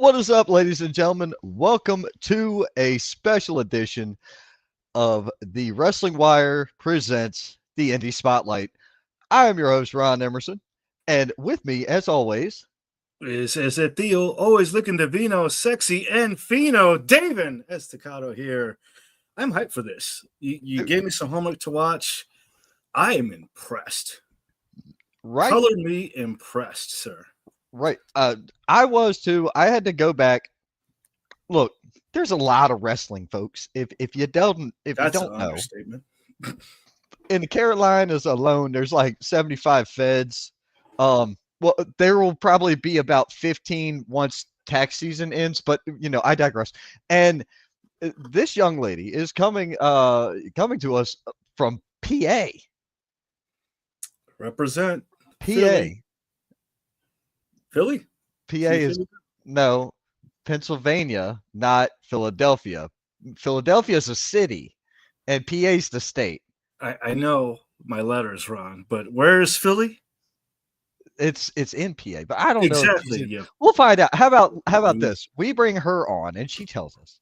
What is up, ladies and gentlemen? Welcome to a special edition of the Wrestling Wire presents the Indy Spotlight. I am your host, Ron Emerson, and with me, as always, is it Theo, always looking divino, sexy, and fino. David Estacado here. I'm hyped for this. You gave me some homework to watch. I am impressed. right? Color me impressed, sir. Right. I was too. I had to go back. Look, there's a lot of wrestling, folks. If you don't That's an know, understatement. in the Carolinas alone, there's like 75 feds. Well, there will probably be about 15 once tax season ends, but I digress. And this young lady is coming to us from PA. Represent PA. Philly? PA is no Pennsylvania, not Philadelphia. Philadelphia is a city, and PA is the state. I know my letter's wrong, but where is Philly? It's in PA, but I don't know. Exactly. Yeah. We'll find out. How about this? We bring her on, and she tells us.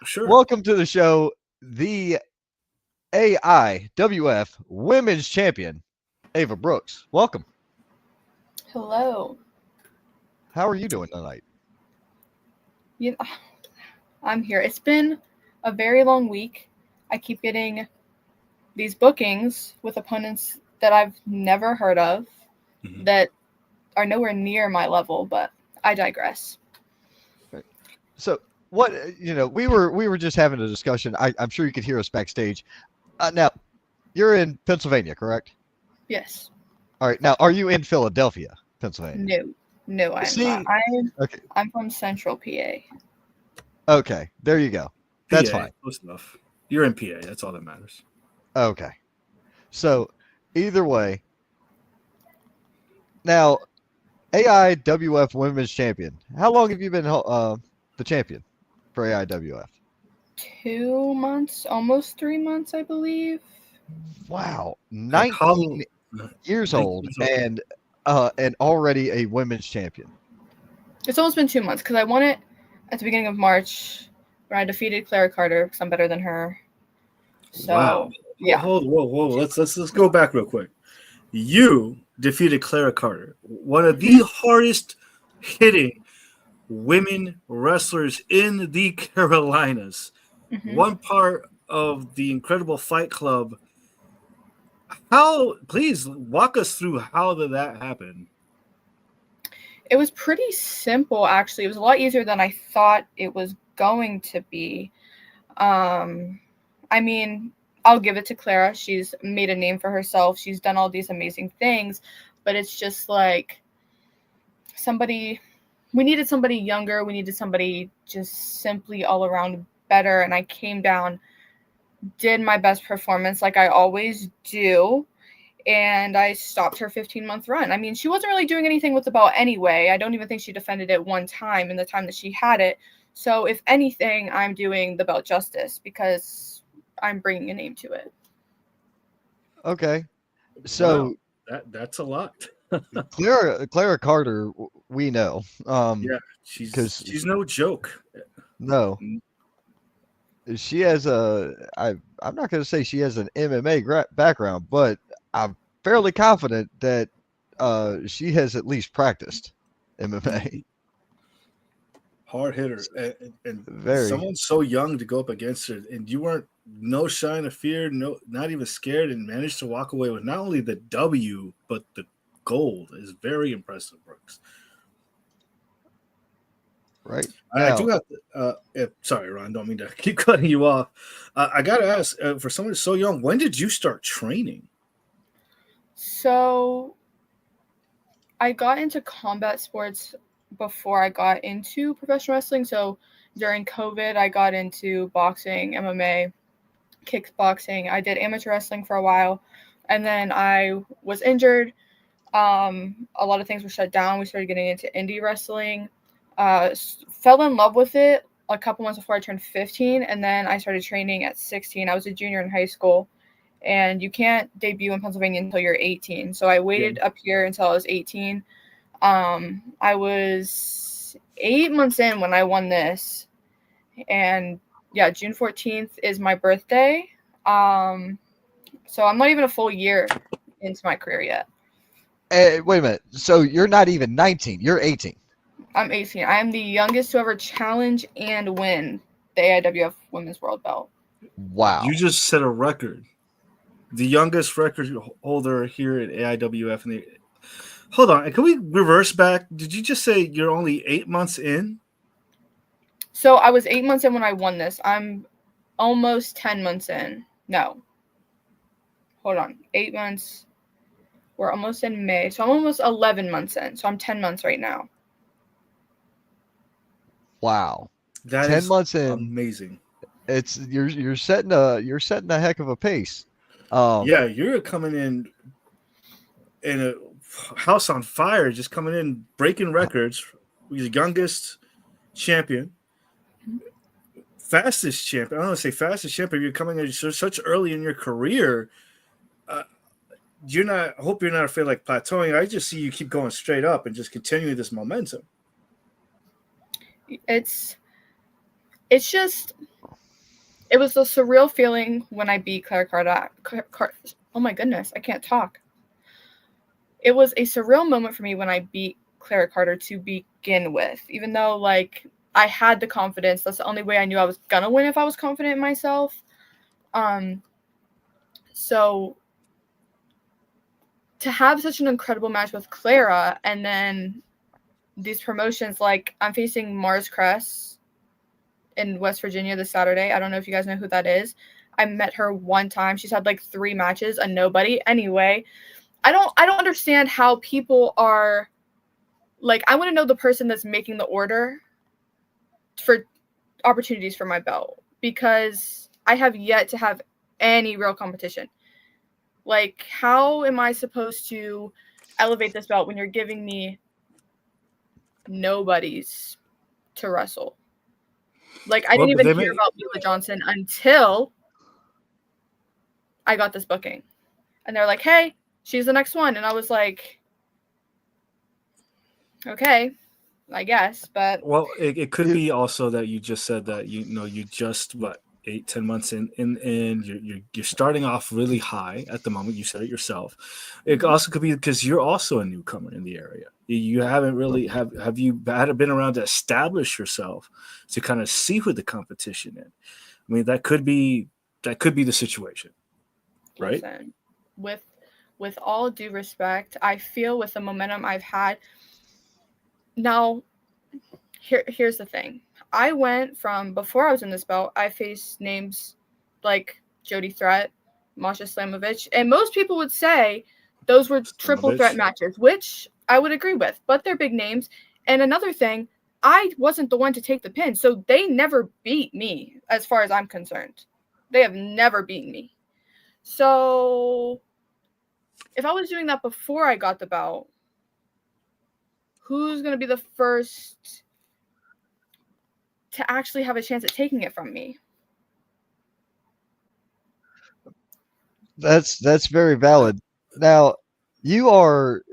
Sure. Welcome to the show, the AIWF Women's Champion, Ava Brooks. Welcome. Hello. How are you doing tonight? Yeah, I'm here. It's been a very long week. I keep getting these bookings with opponents that I've never heard of that are nowhere near my level, but I digress. So what we were just having a discussion. I'm sure you could hear us backstage. Now, you're in Pennsylvania, correct? Yes. All right. Now, are you in Philadelphia, Pennsylvania? No, I'm not. I'm from Central PA. Okay, there you go. That's PA, fine. Close enough. You're in PA. That's all that matters. Okay. So, either way, now, AIWF Women's Champion. How long have you been the champion for AIWF? 2 months, almost 3 months, I believe. Wow, 19 years old and already a women's champion. It's almost been 2 months because I won it at the beginning of March when I defeated Clara Carter because I'm better than her. So, wow. Yeah. Whoa. Let's go back real quick. You defeated Clara Carter, one of the hardest hitting women wrestlers in the Carolinas. One part of the Incredible Fight Club. Please walk us through how did that happen? It was pretty simple, actually. It was a lot easier than I thought it was going to be. I mean, I'll give it to Clara. She's made a name for herself. She's done all these amazing things, but it's just like we needed somebody younger. We needed somebody just simply all around better. And I came down, did my best performance like I always do. And I stopped her 15-month run. I mean, she wasn't really doing anything with the belt anyway. I don't even think she defended it one time in the time that she had it. So if anything, I'm doing the belt justice because I'm bringing a name to it. Okay. So that's a lot. Clara Carter, we know. Yeah, she's no joke. No. She has I'm not going to say she has an MMA background, but I'm fairly confident that she has at least practiced MMA. Hard hitter, and Very. Someone so young to go up against her, and you weren't no sign of fear, not even scared, and managed to walk away with not only the W but the gold is very impressive, Brooks. Right. I do have to, sorry, Ron, don't mean to keep cutting you off. I got to ask, for someone so young, when did you start training? So I got into combat sports before I got into professional wrestling. So during COVID, I got into boxing, MMA, kickboxing. I did amateur wrestling for a while, and then I was injured. A lot of things were shut down. We started getting into indie wrestling. Fell in love with it a couple months before I turned 15, and then I started training at 16. I was a junior in high school, and you can't debut in Pennsylvania until you're 18. So I waited up here until I was 18. I was 8 months in when I won this. And yeah, June 14th is my birthday. So I'm not even a full year into my career yet. Wait a minute. So you're not even 19. You're 18. I'm 18. I am the youngest to ever challenge and win the AIWF Women's World Belt. Wow. You just set a record. The youngest record holder here at AIWF. Hold on. Can we reverse back? Did you just say you're only 8 months in? So I was 8 months in when I won this. I'm almost 10 months in. No. Hold on. 8 months. We're almost in May. So I'm almost 11 months in. So I'm 10 months right now. Wow. That 10 is months in. amazing. It's you're setting a heck of a pace. Yeah, you're coming in a house on fire, just coming in breaking records. You're the youngest champion, fastest champion. I don't want to say fastest champion. You're coming in such early in your career. You're not. I hope you're not afraid like plateauing. I just see you keep going straight up and just continuing this momentum. It's just. It was a surreal feeling when I beat Clara Carter. Oh my goodness, I can't talk. It was a surreal moment for me when I beat Clara Carter to begin with, even though like I had the confidence. That's the only way I knew I was gonna win if I was confident in myself. So to have such an incredible match with Clara, and then these promotions, like I'm facing Mars Cress in West Virginia this Saturday. I don't know if you guys know who that is. I met her one time. She's had like 3 matches, a nobody. Anyway, I don't understand how people are like, I want to know the person that's making the order for opportunities for my belt, because I have yet to have any real competition. Like, how am I supposed to elevate this belt when you're giving me nobodies to wrestle? Like, I didn't even hear about Mila Johnson until I got this booking. And they're like, hey, she's the next one. And I was like, okay, I guess. But well, it could be also that you just said that you just 8-10 months in you're starting off really high at the moment. You said it yourself. It also could be because you're also a newcomer in the area. You haven't really have you been around to establish yourself to kind of see who the competition is. I mean, that could be the situation, right? Listen, with all due respect, I feel with the momentum I've had now. Here's the thing. I went from, before I was in this belt, I faced names like Jody Threat, Masha Slamovich, and most people would say those were triple threat matches, which I would agree with, but they're big names. And another thing, I wasn't the one to take the pin, so they never beat me as far as I'm concerned. They have never beaten me. So if I was doing that before I got the belt, who's going to be the first to actually have a chance at taking it from me? That's very valid. Now, you're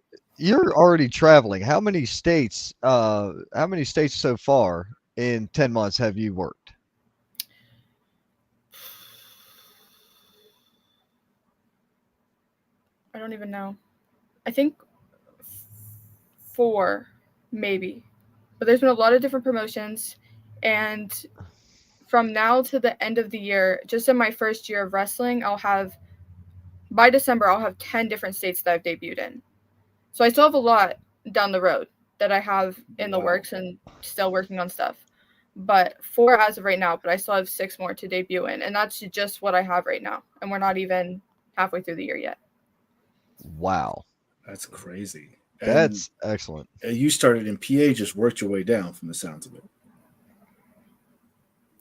already traveling. How many states so far in 10 months have you worked? I don't even know. I think 4, maybe. But there's been a lot of different promotions, and from now to the end of the year, just in my first year of wrestling, by December, I'll have 10 different states that I've debuted in. So I still have a lot down the road that I have in the works and still working on stuff. But 4 as of right now, but I still have 6 more to debut in. And that's just what I have right now. And we're not even halfway through the year yet. Wow. That's crazy. That's excellent. You started in PA, just worked your way down from the sounds of it.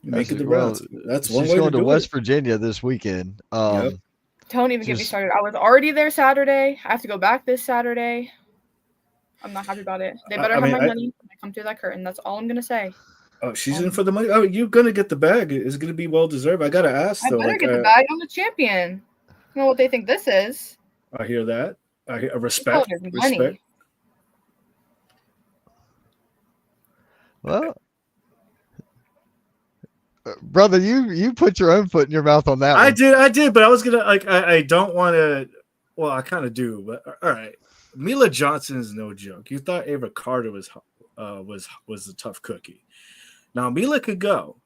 Making the rounds. That's one way to do it. She's going to West Virginia this weekend. Yep. Don't even get me started. I was already there Saturday. I have to go back this Saturday. I'm not happy about it. They better have my money when I come through that curtain. That's all I'm going to say. Oh, she's in for the money. Oh, you're going to get the bag. It's going to be well deserved. I got to ask, though. I better get the bag. I'm the champion. I don't know what they think this is. I hear that. I hear respect. Money. Well, brother, you put your own foot in your mouth on that one. I did, but I was gonna like I don't want to. Well, I kind of do, but all right. Mila Johnson is no joke. You thought Ava Carter was a tough cookie. Now Mila could go,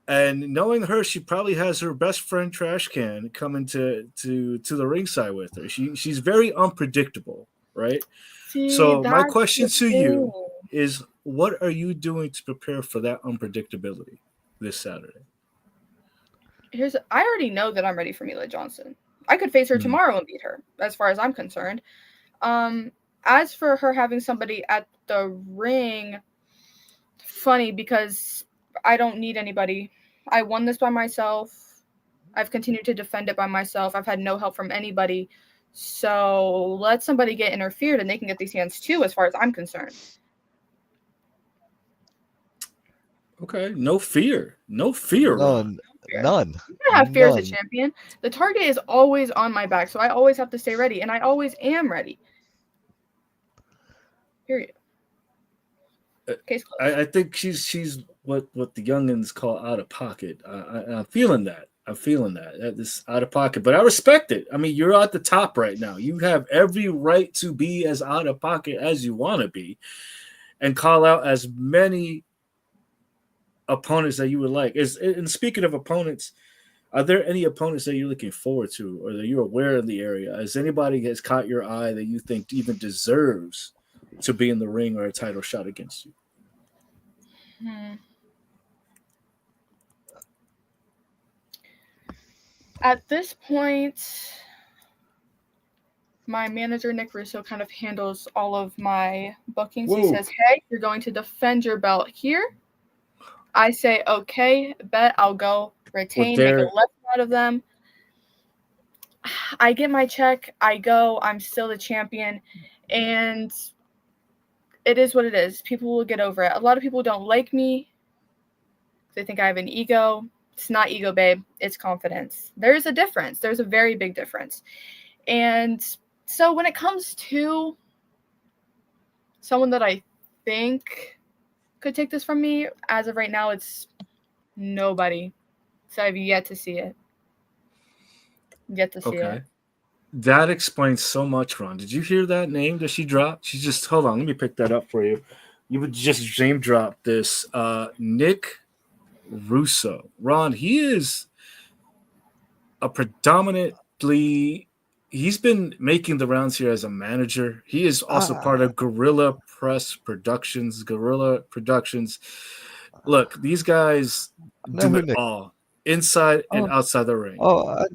and knowing her, she probably has her best friend Trash Can coming to the ringside with her. She's very unpredictable, right? See, So my that's question the to thing. you is, what are you doing to prepare for that unpredictability this Saturday? I already know that I'm ready for Mila Johnson. I could face her tomorrow and beat her, as far as I'm concerned. As for her having somebody at the ring, funny because I don't need anybody. I won this by myself. I've continued to defend it by myself. I've had no help from anybody. So let somebody get interfered and they can get these hands too, as far as I'm concerned. Okay, no fear, Ron. None. You don't have fear as a None. champion. The target is always on my back, so I always have to stay ready, and I always am ready. Period. Case closed. I think she's what the youngins call out of pocket. I'm feeling that. This out of pocket, but I respect it. I mean, you're at the top right now. You have every right to be as out of pocket as you want to be, and call out as many opponents that you would like. And speaking of opponents, are there any opponents that you're looking forward to, or that you're aware of the area? Has anybody has caught your eye that you think even deserves to be in the ring or a title shot against you? At this point, my manager, Nick Russo, kind of handles all of my bookings. Whoa. He says, hey, you're going to defend your belt here. I say, okay, bet I'll go retain, make a left out of them. I get my check. I go. I'm still the champion. And it is what it is. People will get over it. A lot of people don't like me. They think I have an ego. It's not ego, babe. It's confidence. There's a difference. There's a very big difference. And so when it comes to someone that I think could take this from me, as of right now, it's nobody. So I've yet to see it. Yet to see it. That explains so much, Ron. Did you hear that name that she dropped? She just, hold on, let me pick that up for you. You would just name drop this. Nick Russo. Ron, he is a predominantly, he's been making the rounds here as a manager. He is also part of Guerrilla Productions. Look, these guys do it all, inside and outside the ring.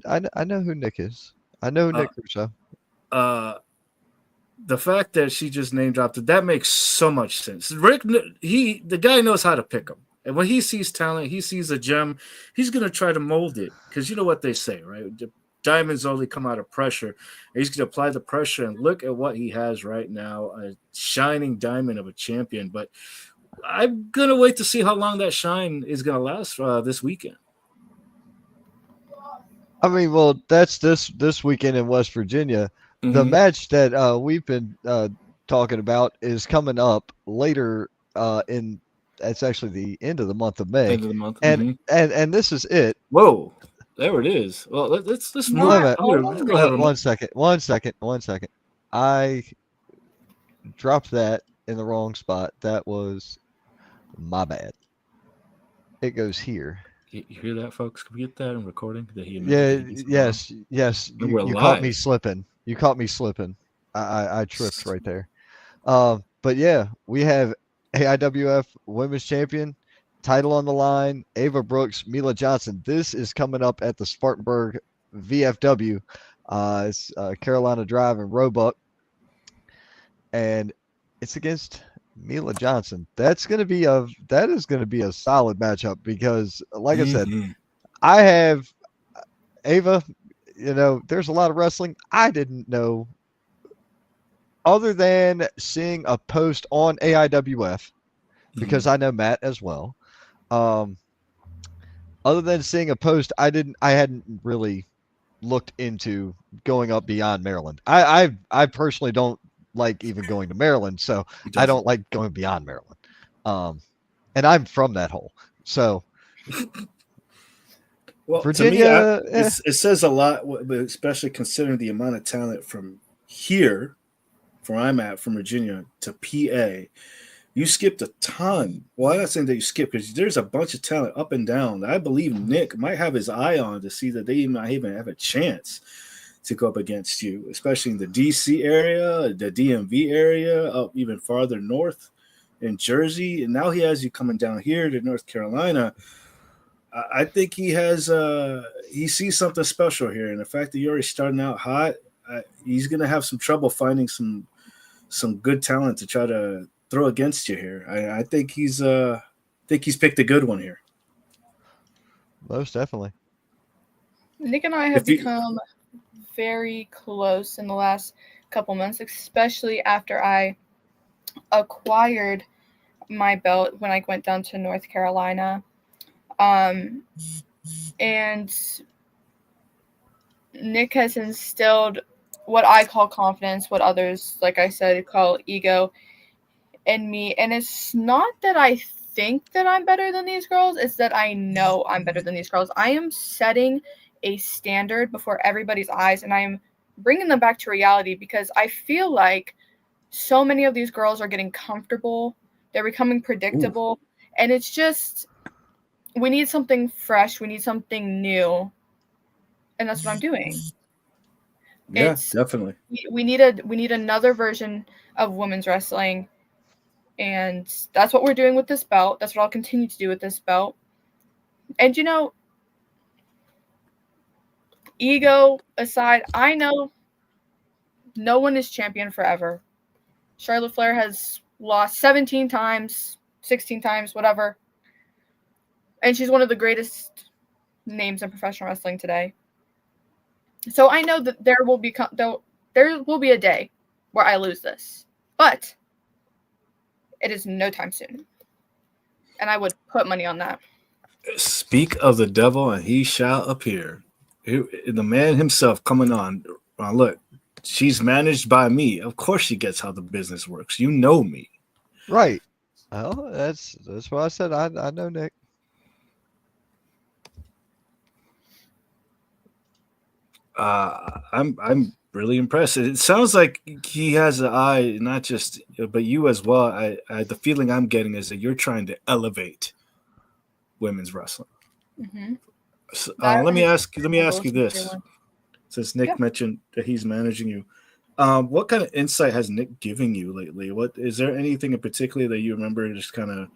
I know who Nick is. I know Nick Russo. The fact that she just name dropped it, that makes so much sense. Rick, the guy knows how to pick him. And when he sees talent, he sees a gem, he's going to try to mold it. Because you know what they say, right? The diamonds only come out of pressure. He's going to apply the pressure, and look at what he has right now, a shining diamond of a champion. But I'm going to wait to see how long that shine is going to last this weekend. I mean, well, that's this weekend in West Virginia. Mm-hmm. The match that we've been talking about is coming up later in. That's actually the end of the month of May. End of the month, and this is it. Whoa, there it is. Well, let's move. One second. I dropped that in the wrong spot. That was my bad. It goes here. You hear that, folks? Can we get that in recording? Yes. You caught me slipping. I tripped right there. But yeah, we have AIWF Women's Champion, title on the line, Ava Brooks, Mila Johnson. This is coming up at the Spartanburg VFW. It's Carolina Drive in Roebuck. And it's against Mila Johnson. That is going to be a solid matchup because, like I said, I have Ava. You know, there's a lot of wrestling I didn't know, other than seeing a post on AIWF, because I know Matt as well. Other than seeing a post, I hadn't really looked into going up beyond Maryland. I personally don't like even going to Maryland, so I don't like going beyond Maryland. and I'm from that hole. So Well, to me, Virginia, it says a lot, especially considering the amount of talent from here, from where I'm at, from Virginia to PA. You skipped a ton. Well, I'm not saying that you skipped because there's a bunch of talent up and down that I believe Nick might have his eye on to see that they might even have a chance to go up against you, especially in the DC area, the DMV area, up even farther north in Jersey. And now he has you coming down here to North Carolina. I think he sees something special here, and the fact that you're already starting out hot, he's gonna have some trouble finding some good talent to try to throw against you here. I think he's picked a good one here. most definitely. Nick and I have become very close in the last couple months, especially after I acquired my belt when I went down to North Carolina. And Nick has instilled what I call confidence, what others, like I said, call ego in me. And it's not that I think that I'm better than these girls, it's that I know I'm better than these girls. I am setting a standard before everybody's eyes, and I am bringing them back to reality because I feel like so many of these girls are getting comfortable. They're becoming predictable. And it's just, we need something fresh. We need something new. And that's what I'm doing. Yeah, definitely. We need another version of women's wrestling. And that's what we're doing with this belt. That's what I'll continue to do with this belt. And, you know, ego aside, I know no one is champion forever. Charlotte Flair has lost 17 times, 16 times, whatever. And she's one of the greatest names in professional wrestling today. So I know that there will be a day where I lose this. But it is no time soon. And I would put money on that. Speak of the devil and he shall appear. The man himself coming on. Look, she's managed by me. Of course she gets how the business works. You know me. Right. Well, that's why I said I know Nick. I'm really impressed. It sounds like he has an eye, not just, but you as well. I the feeling I'm getting is that you're trying to elevate women's wrestling. Mm-hmm. So, let me ask you this, since Nick mentioned that he's managing you. What kind of insight has Nick given you lately? What is there anything in particular that you remember just kind of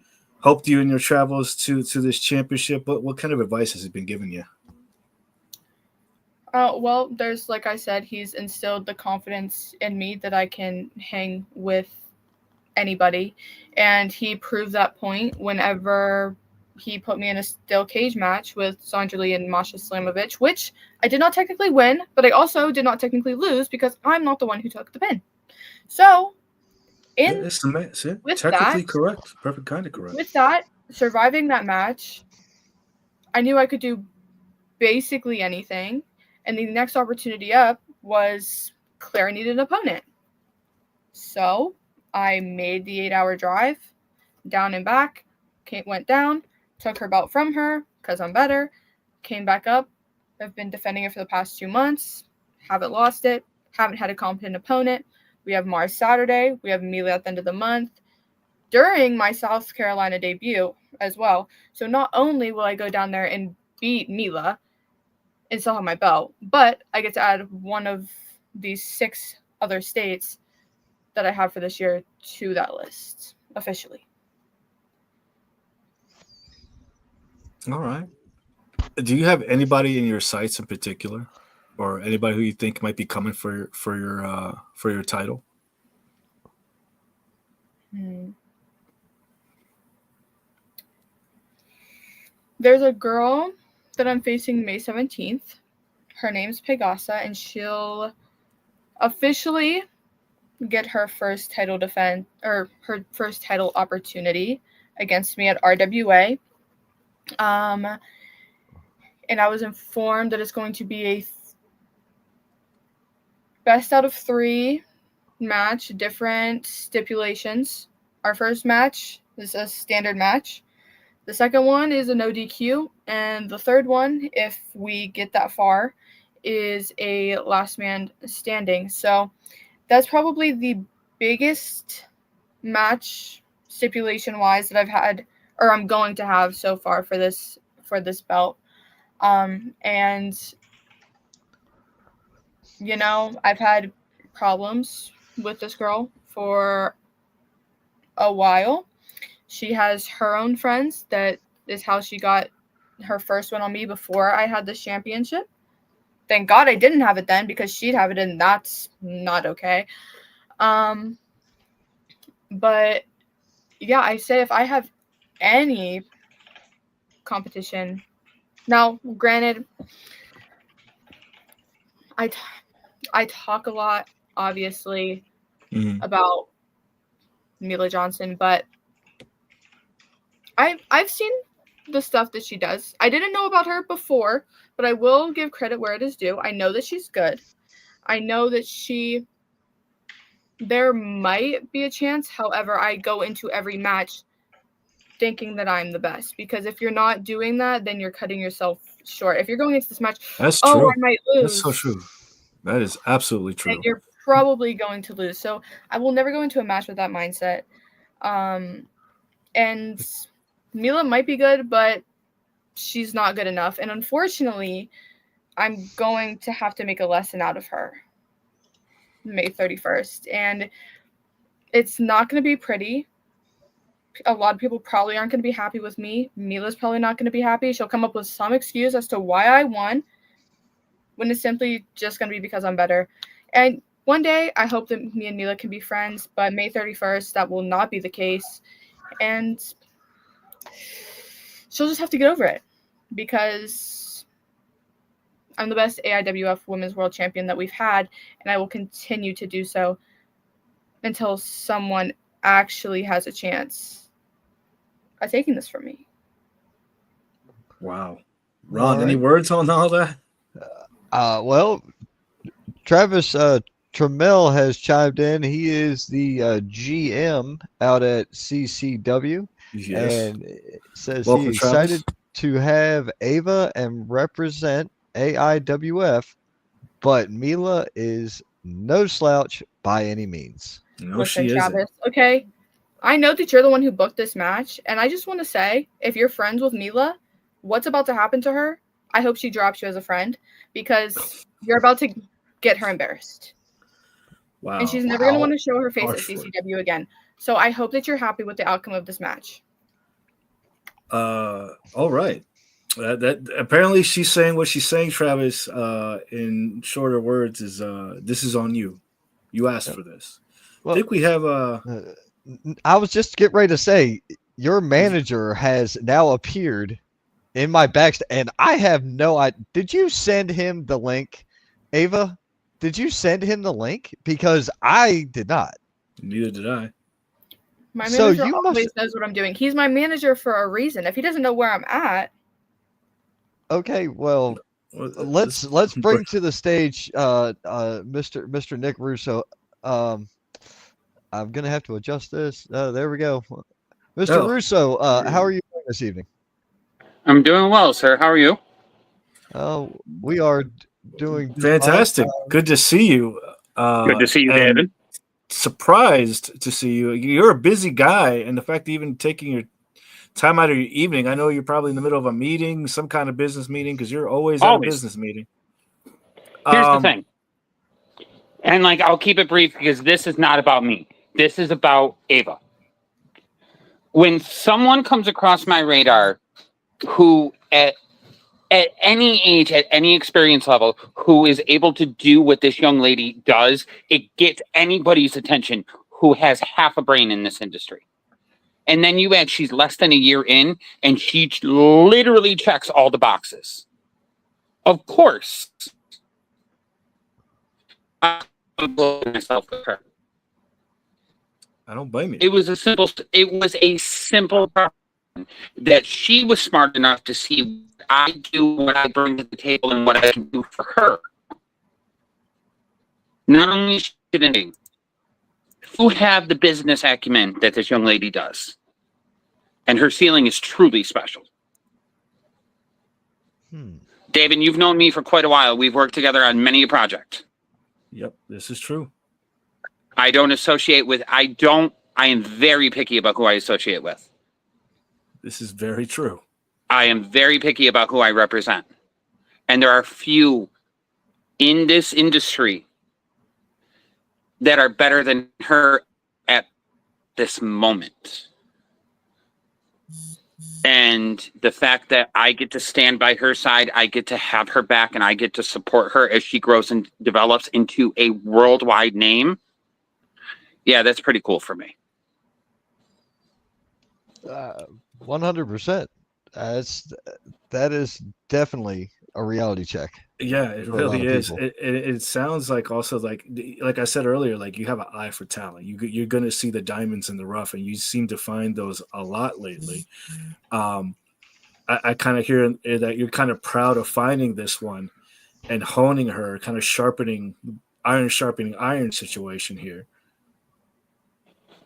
helped you in your travels to this championship? What kind of advice has he been giving you? Well, there's, like I said, he's instilled the confidence in me that I can hang with anybody. And he proved that point whenever he put me in a steel cage match with Sandra Lee and Masha Slamovich, which I did not technically win, but I also did not technically lose because I'm not the one who took the pin. So, technically correct. Perfect kind of correct. With that, surviving that match, I knew I could do basically anything. And the next opportunity up was Claire needed an opponent. So I made the 8-hour drive down and back, went down, took her belt from her because I'm better, came back up. I've been defending it for the past 2 months, haven't lost it, haven't had a competent opponent. We have Mars Saturday, we have Mila at the end of the month, during my South Carolina debut as well. So not only will I go down there and beat Mila and still have my belt, but I get to add one of these 6 other states that I have for this year to that list officially. All right. Do you have anybody in your sights in particular, or anybody who you think might be coming for your title? There's a girl that I'm facing May 17th. Her name's Pegasa, and she'll officially get her first title defense or her first title opportunity against me at RWA. And I was informed that it's going to be a best out of 3 match, different stipulations. Our first match is a standard match. The second one is a no DQ, and the third one, if we get that far, is a last man standing. So that's probably the biggest match stipulation wise that I've had, or I'm going to have so far for this belt. And you know, I've had problems with this girl for a while. She has her own friends. That is how she got her first one on me before I had this championship. Thank God I didn't have it then, because she'd have it, and that's not okay. But yeah, I say if I have any competition, now granted, I talk a lot, obviously, about Mila Johnson, but I've seen the stuff that she does. I didn't know about her before, but I will give credit where it is due. I know that she's good. I know that there might be a chance. However, I go into every match thinking that I'm the best, because if you're not doing that, then you're cutting yourself short. If you're going into this match, That's true. I might lose. That's so true. That is absolutely true. And you're probably going to lose. So I will never go into a match with that mindset. And Mila might be good, but she's not good enough. And unfortunately, I'm going to have to make a lesson out of her May 31st. And it's not going to be pretty. A lot of people probably aren't going to be happy with me. Mila's probably not going to be happy. She'll come up with some excuse as to why I won, when it's simply just going to be because I'm better. And one day, I hope that me and Mila can be friends, but May 31st, that will not be the case. And she'll just have to get over it, because I'm the best AIWF Women's World Champion that we've had, and I will continue to do so until someone actually has a chance at taking this from me. Wow. Ron, any words on all that? Well, Travis Trammell has chimed in. He is the GM out at CCW. Yes. And it says Welcome, he's excited Travis. to have Ava and represent AIWF, but Mila is no slouch by any means. No, Listen, she Travis, isn't. okay? I know that you're the one who booked this match, and I just want to say, if you're friends with Mila, what's about to happen to her, I hope she drops you as a friend, because you're about to get her embarrassed. Wow. And she's never going to want to show her face Harsh at CCW again. So I hope that you're happy with the outcome of this match. All right. That apparently she's saying what she's saying, Travis, in shorter words, is this is on you. You asked for this. Well, I think we have I was just getting ready to say, your manager has now appeared in my backstage, and I have no idea. Did you send him the link, Ava? Did you send him the link? Because I did not. Neither did I. My So manager you always must- knows what I'm doing. He's my manager for a reason. If he doesn't know where I'm at, Okay, well, let's bring to the stage Mr. Nick Russo. I'm gonna have to adjust this. There we go. Mr. Russo, how are you doing this evening? I'm doing well, sir. How are you? We are doing fantastic. Good to see you. Good to see you, David. Surprised to see you. You're a busy guy, and the fact that even taking your time out of your evening, I know you're probably in the middle of a meeting, some kind of business meeting, because you're always at a business meeting. Here's the thing. And I'll keep it brief, because this is not about me. This is about Ava. When someone comes across my radar who at any age, at any experience level, who is able to do what this young lady does, it gets anybody's attention who has half a brain in this industry. And then you add she's less than a year in, and she literally checks all the boxes. Of course, I myself with her. I don't blame you. It was a simple problem that she was smart enough to see what I do, what I bring to the table, and what I can do for her. Not only who have the business acumen that this young lady does. And her ceiling is truly special. David, you've known me for quite a while. We've worked together on many a project. Yep, this is true. I am very picky about who I associate with. This is very true. I am very picky about who I represent. And there are few in this industry that are better than her at this moment. And the fact that I get to stand by her side, I get to have her back, and I get to support her as she grows and develops into a worldwide name. Yeah, that's pretty cool for me. 100%. That is definitely a reality check. Yeah, it really is. It sounds like also like I said earlier, like you have an eye for talent. You're going to see the diamonds in the rough, and you seem to find those a lot lately. I kind of hear that you're kind of proud of finding this one and honing her, kind of sharpening iron situation here.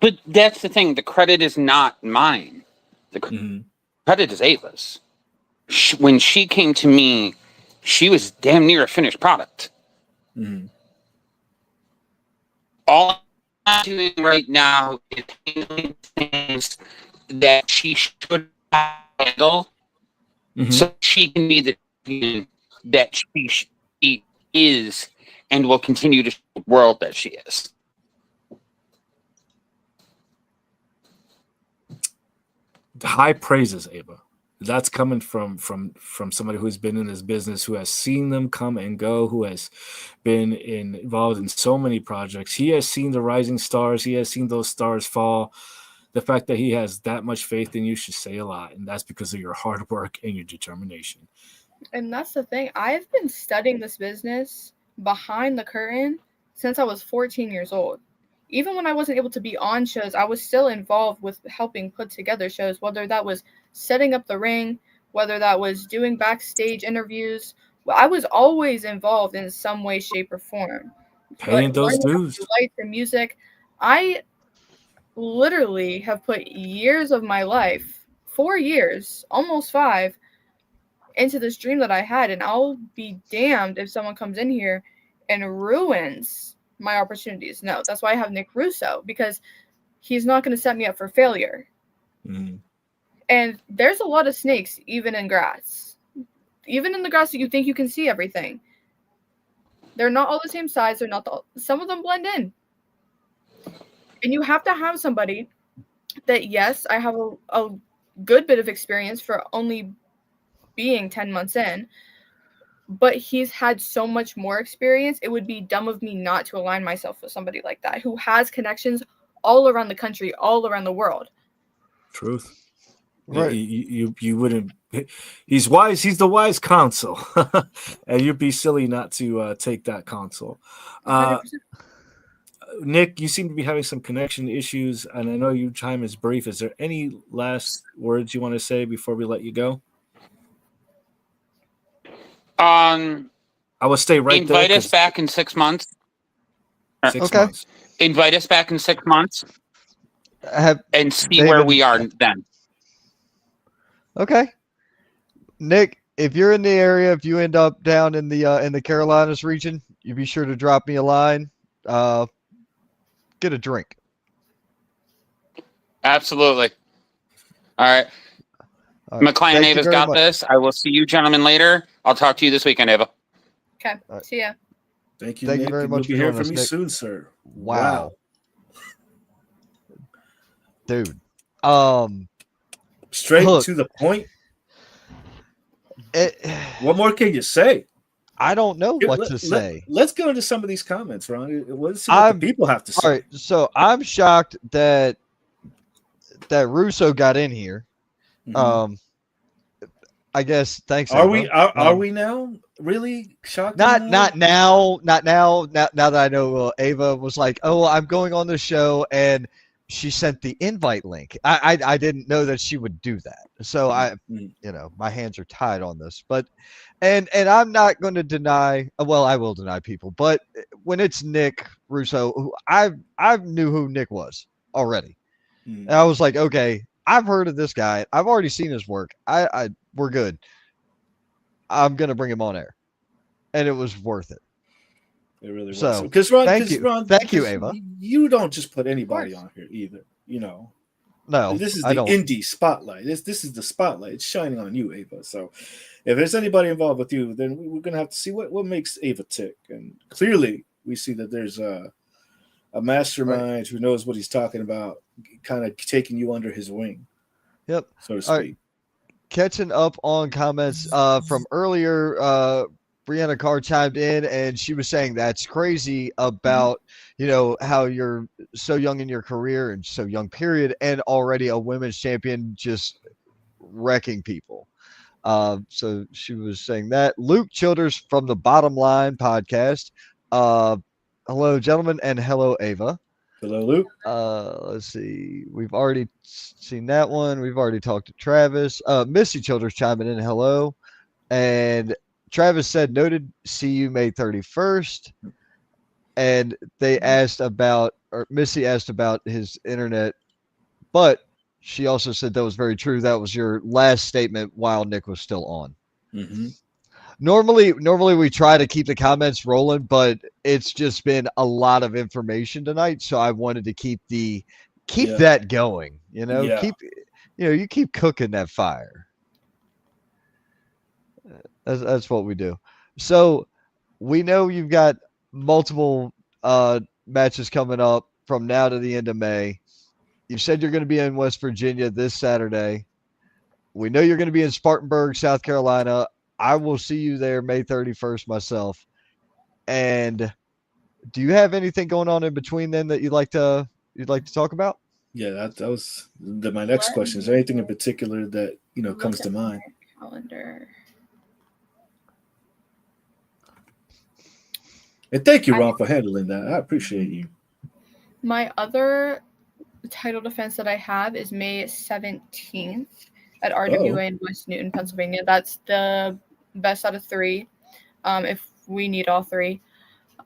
But that's the thing. The credit is not mine. The credit is Ava's. When she came to me, she was damn near a finished product. All I'm doing right now is handling things that she should handle, so she can be the champion that she is and will continue to show the world that she is. High praises, Ava. That's coming from somebody who's been in this business, who has seen them come and go, who has been involved in so many projects. He has seen the rising stars. He has seen those stars fall. The fact that he has that much faith in you should say a lot, and that's because of your hard work and your determination. And that's the thing. I've been studying this business behind the curtain since I was 14 years old. Even when I wasn't able to be on shows, I was still involved with helping put together shows, whether that was setting up the ring, whether that was doing backstage interviews. Well, I was always involved in some way, shape, or form. Paying those dues. Lights and music. I literally have put years of my life, 4 years, almost 5, into this dream that I had, and I'll be damned if someone comes in here and ruins my opportunities. No, that's why I have Nick Russo, because he's not going to set me up for failure. And there's a lot of snakes, even in grass. Even in the grass that you think you can see everything. They're not all the same size. They're not some of them blend in. And you have to have somebody that, yes, I have a good bit of experience for only being 10 months in, but he's had so much more experience. It would be dumb of me not to align myself with somebody like that, who has connections all around the country, all around the world. Truth. Right. You wouldn't. He's wise. He's the wise counsel, and you'd be silly not to take that counsel. 100%. Nick, you seem to be having some connection issues, and I know your time is brief. Is there any last words you want to say before we let you go? I will stay right there. Invite us back in 6 months. 6 months. Invite us back in 6 months and see David, where we are then. Okay. Nick, if you're in the area, if you end up down in the Carolinas region, you be sure to drop me a line. Get a drink. Absolutely. All right. My client Ava's got this. I will see you gentlemen later. I'll talk to you this weekend, Ava. Okay. See ya. Thank you. Thank Nick. you very much. We'll be hearing from you soon, sir. Wow. Dude. Straight to the point. What more can you say? I don't know what to say. Let's go into some of these comments, Ron. Let's see what the people have to say. All right, so I'm shocked that Russo got in here. I guess thanks. Are we now really shocked? Not now. Now that I know Ava was like, oh, I'm going on the show, and she sent the invite link. I didn't know that she would do that. So my hands are tied on this. But and I'm not going to deny. Well, I will deny people. But when it's Nick Russo, who I knew who Nick was already, and I was like, okay, I've heard of this guy. I've already seen his work. We're good. I'm gonna bring him on air, and it was worth it. It really was. So, Because Ron, thank you, Ava. You don't just put anybody on here either. You know, No, this is I the don't. Indy spotlight. This is the spotlight. It's shining on you, Ava. So, if there's anybody involved with you, then we're gonna have to see what makes Ava tick. And clearly, we see that there's a mastermind who knows what he's talking about, kind of taking you under his wing. Yep. So to speak. All right. Catching up on comments from earlier, Brianna Carr chimed in and she was saying that's crazy about, how you're so young in your career and so young period and already a women's champion just wrecking people. So she was saying that. Luke Childers from the Bottom Line podcast. Hello, gentlemen, and hello, Ava. Hello, Luke. Let's see. We've already seen that one. We've already talked to Travis. Missy Childers chiming in. Hello. And Travis said, noted, see you May 31st. And they asked about, or Missy asked about his internet, but she also said that was very true. That was your last statement while Nick was still on. Mm-hmm. Normally we try to keep the comments rolling, but it's just been a lot of information tonight, so I wanted to keep that going. You keep cooking that fire. That's what we do. So we know you've got multiple matches coming up from now to the end of May. You said you're going to be in West Virginia this Saturday. We know you're going to be in Spartanburg, South Carolina. I will see you there May 31st myself. And do you have anything going on in between then that you'd like to talk about? Yeah, that was my next question. Is there anything in particular that comes to mind? Calendar. And thank you, Ron, for handling that. I appreciate you. My other title defense that I have is May 17th at RWA in West Newton, Pennsylvania. That's the best out of 3, if we need all 3,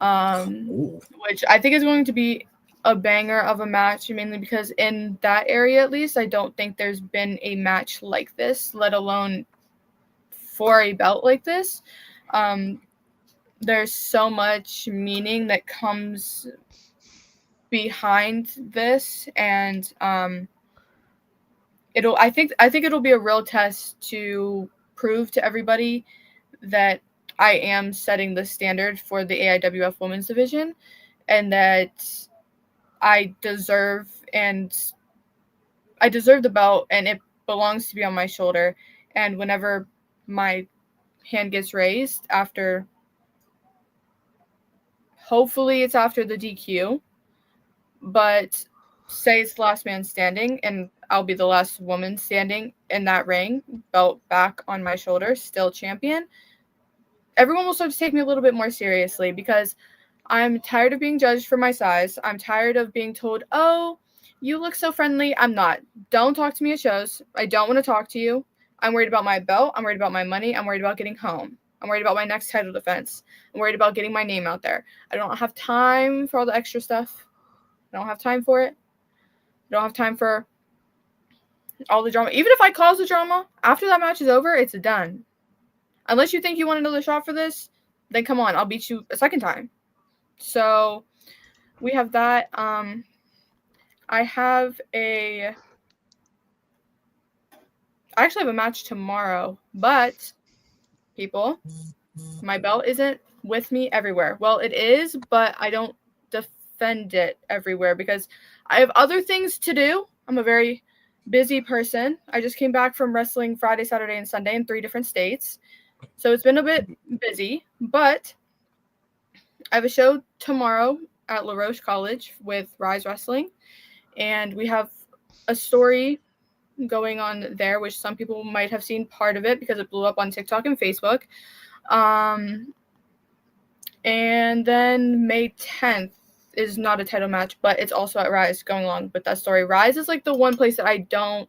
which I think is going to be a banger of a match, mainly because in that area, at least, I don't think there's been a match like this, let alone for a belt like this. There's so much meaning that comes behind this, and I think it'll be a real test to prove to everybody that I am setting the standard for the AIWF women's division, and that I deserve the belt, and it belongs to be on my shoulder. And whenever my hand gets raised after, hopefully it's after the DQ, but say it's the last man standing and I'll be the last woman standing in that ring, belt back on my shoulder, still champion, everyone will start to take me a little bit more seriously, because I'm tired of being judged for my size. I'm tired of being told, oh, you look so friendly. I'm not. Don't talk to me at shows. I don't want to talk to you. I'm worried about my belt. I'm worried about my money. I'm worried about getting home. I'm worried about my next title defense. I'm worried about getting my name out there. I don't have time for all the extra stuff. I don't have time for it. I don't have time for all the drama. Even if I cause the drama, after that match is over, it's done. Unless you think you want another shot for this, then come on, I'll beat you a second time. So we have that. I actually have a match tomorrow, but people, my belt isn't with me everywhere. Well, it is, but I don't defend it everywhere because I have other things to do. I'm a very busy person. I just came back from wrestling Friday, Saturday, and Sunday in 3 different states. So it's been a bit busy, but I have a show tomorrow at La Roche College with Rise Wrestling, and we have a story going on there, which some people might have seen part of it because it blew up on TikTok and Facebook. And then May 10th is not a title match, but it's also at Rise, going along with that story. Rise is like the one place that I don't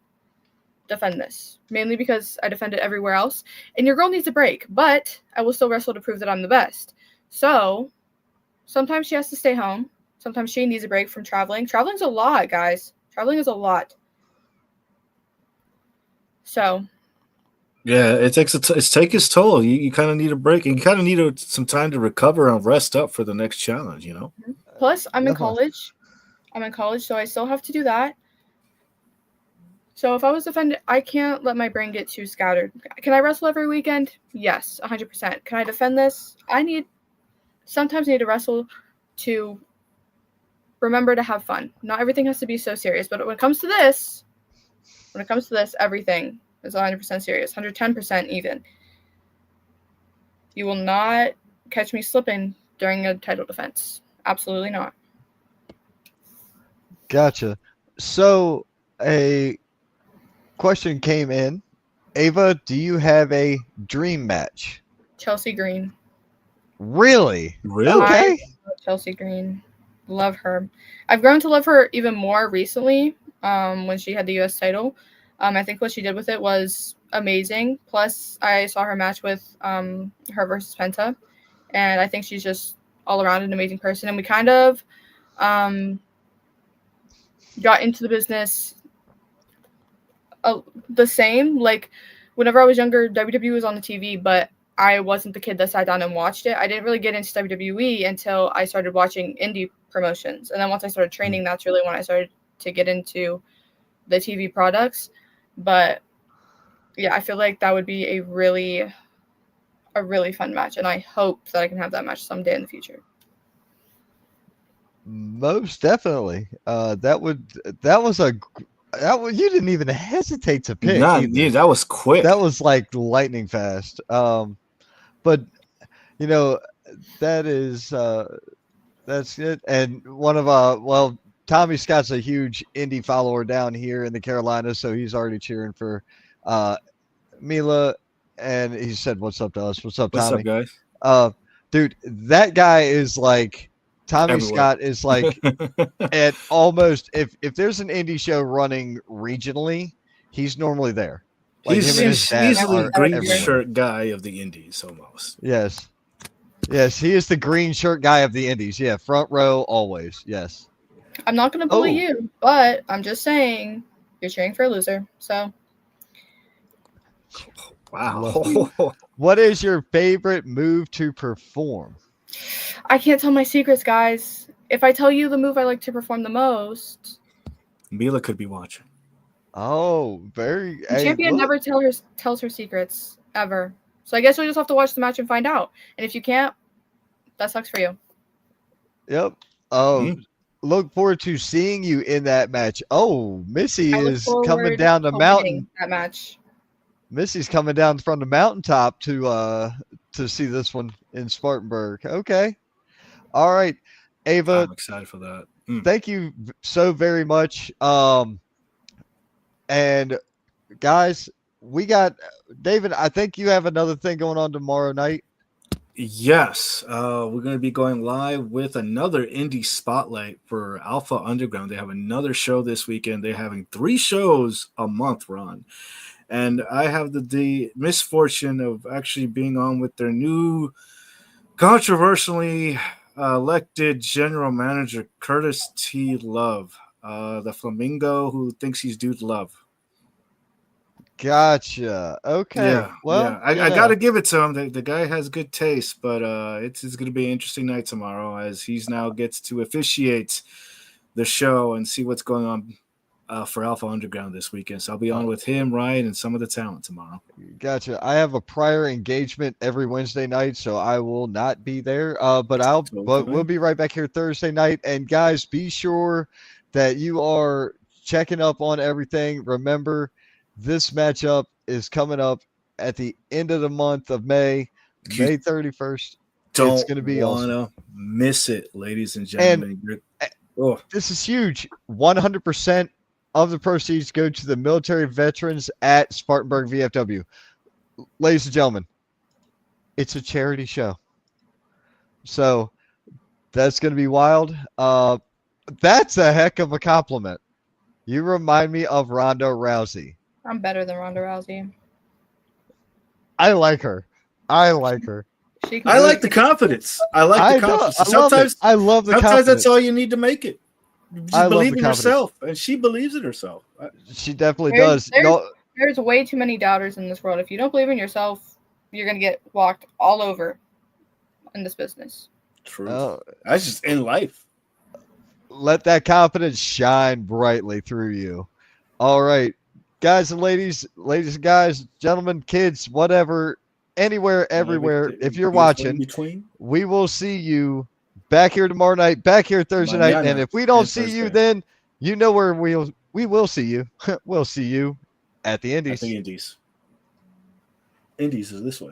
defend this, mainly because I defend it everywhere else, and your girl needs a break, but I will still wrestle to prove that I'm the best. So sometimes she has to stay home. Sometimes she needs a break from traveling. Traveling's a lot, guys. Traveling is a lot. So Yeah, it's taking its toll. You kind of need a break. You kind of need some time to recover and rest up for the next challenge. plus I'm in Definitely. college. So I still have to do that. So if I was defended, I can't let my brain get too scattered. Can I wrestle every weekend? Yes, 100%. Can I defend this? Sometimes need to wrestle to remember to have fun. Not everything has to be so serious, but when it comes to this, everything is 100% serious, 110% even. You will not catch me slipping during a title defense. Absolutely not. Gotcha. So a question came in. Ava, do you have a dream match? Chelsea Green. Really? Really? Okay. I love Chelsea Green. Love her. I've grown to love her even more recently when she had the U.S. title. I think what she did with it was amazing. Plus, I saw her match with her versus Penta, and I think she's just all around an amazing person. And we kind of got into the business the same. Like, whenever I was younger, WWE was on the TV, but I wasn't the kid that sat down and watched it. I didn't really get into WWE until I started watching indie promotions. And then once I started training, that's really when I started to get into the TV products. But yeah, I feel like that would be a really fun match. And I hope that I can have that match someday in the future. Most definitely. You didn't even hesitate to pick. Yeah, that was quick. That was like lightning fast. But that's it. And one of Tommy Scott's a huge indie follower down here in the Carolinas, so he's already cheering for Mila, and he said, "What's up to us? What's up, Tommy? What's up, guys?" Dude, that guy is like Tommy Everywhere. Scott is like at almost if there's an indie show running regionally, he's normally there. Like he's him and his dad easily are green everywhere. shirt guy of the Indies almost. Yes, he is the green shirt guy of the Indies. Yeah, front row always. Yes. I'm not going to bully you, but I'm just saying you're cheering for a loser. So. Wow. What is your favorite move to perform? I can't tell my secrets, guys. If I tell you the move I like to perform the most, Mila could be watching. Oh, very. The champion never tells her secrets ever. So I guess you'll just have to watch the match and find out. And if you can't, that sucks for you. Yep. Oh, look forward to seeing you in that match. Oh, Missy is coming down the mountain. That match. Missy's coming down from the mountaintop to see this one in Spartanburg. Okay. All right, Ava. I'm excited for that. Thank you so very much. And guys, we got David. I think you have another thing going on tomorrow night. Yes, we're going to be going live with another indie spotlight for Alpha Underground. They have another show this weekend. They're having 3 shows a month run. And I have the misfortune of actually being on with their new controversially elected general manager, Curtis T. Love, the Flamingo who thinks he's Dude Love. Gotcha. Okay. Yeah. Well, I got to give it to him. The guy has good taste, but it's going to be an interesting night tomorrow as he's now gets to officiate the show and see what's going on for Alpha Underground this weekend. So I'll be on with him, Ryan, and some of the talent tomorrow. Gotcha. I have a prior engagement every Wednesday night, so I will not be there. But we'll be right back here Thursday night. And guys, be sure that you are checking up on everything. Remember, this matchup is coming up at the end of the month of May 31st. It's going to be awesome. Miss it, ladies and gentlemen. And this is huge. 100% of the proceeds go to the military veterans at Spartanburg VFW. Ladies and gentlemen, it's a charity show. So that's going to be wild. That's a heck of a compliment. You remind me of Ronda Rousey. I'm better than Ronda Rousey. I like her. I like the confidence. I like the confidence. I love the confidence. Sometimes that's all you need to make it. You just believe in yourself, and she believes in herself. She definitely does. There's way too many doubters in this world. If you don't believe in yourself, you're gonna get walked all over in this business. True. That's just in life. Let that confidence shine brightly through you. All right, guys and ladies and guys, gentlemen, kids, whatever, anywhere, everywhere. If you're watching, we will see you back here tomorrow night, back here Thursday night. And if we don't see you, then you know where we will see you. We'll see you at the Indies. Indies is this way.